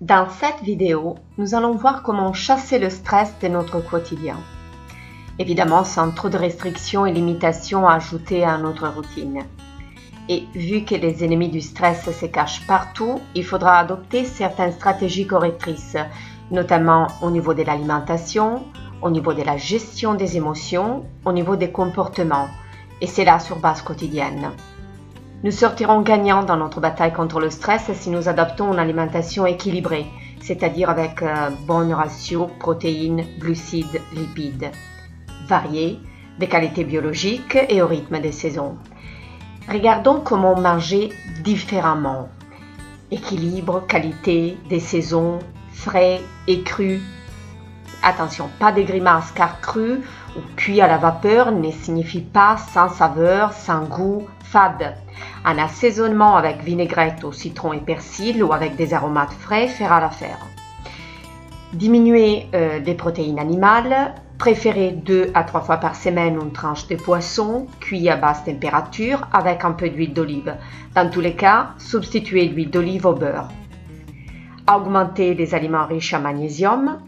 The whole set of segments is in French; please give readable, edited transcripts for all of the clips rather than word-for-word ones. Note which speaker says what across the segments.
Speaker 1: Dans cette vidéo, nous allons voir comment chasser le stress de notre quotidien. Évidemment, sans trop de restrictions et limitations à ajouter à notre routine. Et vu que les ennemis du stress se cachent partout, il faudra adopter certaines stratégies correctrices, notamment au niveau de l'alimentation, au niveau de la gestion des émotions, au niveau des comportements, et c'est là sur base quotidienne. Nous sortirons gagnants dans notre bataille contre le stress si nous adoptons une alimentation équilibrée, c'est-à-dire avec bon ratio protéines, glucides, lipides, variés, de qualité biologique et au rythme des saisons. Regardons comment manger différemment. Équilibre, qualité, des saisons, frais et crus. Attention, pas des grimaces car cru ou cuit à la vapeur ne signifie pas sans saveur, sans goût, fade. Un assaisonnement avec vinaigrette au citron et persil ou avec des aromates frais fera l'affaire. Diminuer les protéines animales, préférez 2 à 3 fois par semaine une tranche de poisson cuit à basse température avec un peu d'huile d'olive. Dans tous les cas, substituez l'huile d'olive au beurre. Augmentez les aliments riches en magnésium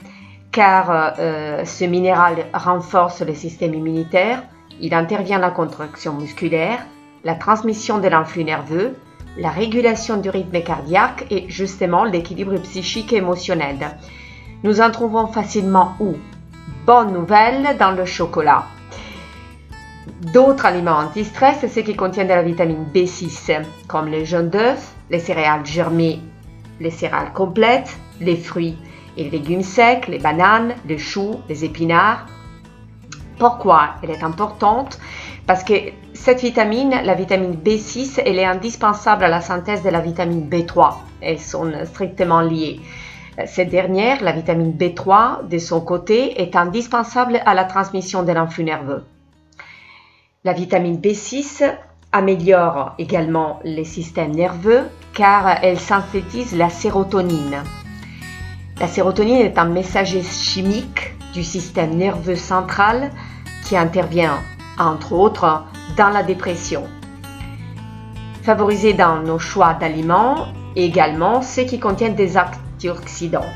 Speaker 1: car ce minéral renforce le système immunitaire, il intervient dans la contraction musculaire, la transmission de l'influx nerveux, la régulation du rythme cardiaque et justement l'équilibre psychique et émotionnel. Nous en trouvons facilement où? Bonne nouvelle, dans le chocolat. D'autres aliments anti-stress, c'est ceux qui contiennent de la vitamine B6, comme les jaunes d'œufs, les céréales germées, les céréales complètes, les fruits et les légumes secs, les bananes, les choux, les épinards. Pourquoi elle est importante? Parce que cette vitamine, la vitamine B6, elle est indispensable à la synthèse de la vitamine B3. Elles sont strictement liées. Cette dernière, la vitamine B3, de son côté, est indispensable à la transmission de l'influx nerveux. La vitamine B6 améliore également les systèmes nerveux car elle synthétise la sérotonine. La sérotonine est un messager chimique du système nerveux central qui intervient, entre autres, dans la dépression. Favorisez dans nos choix d'aliments également ceux qui contiennent des antioxydants.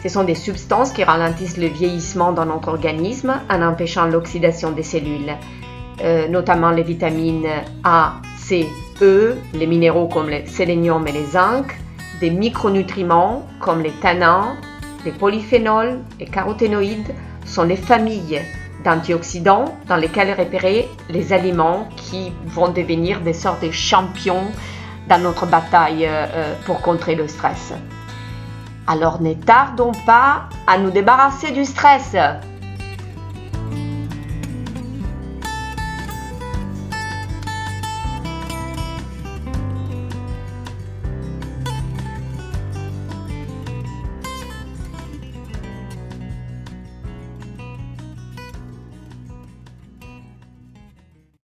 Speaker 1: Ce sont des substances qui ralentissent le vieillissement dans notre organisme en empêchant l'oxydation des cellules, notamment les vitamines A, C, E, les minéraux comme le sélénium et les zinc, des micronutriments comme les tannins, les polyphénols, les caroténoïdes sont les familles d'antioxydants dans lesquels repérer les aliments qui vont devenir des sortes de champions dans notre bataille pour contrer le stress. Alors ne tardons pas à nous débarrasser du stress.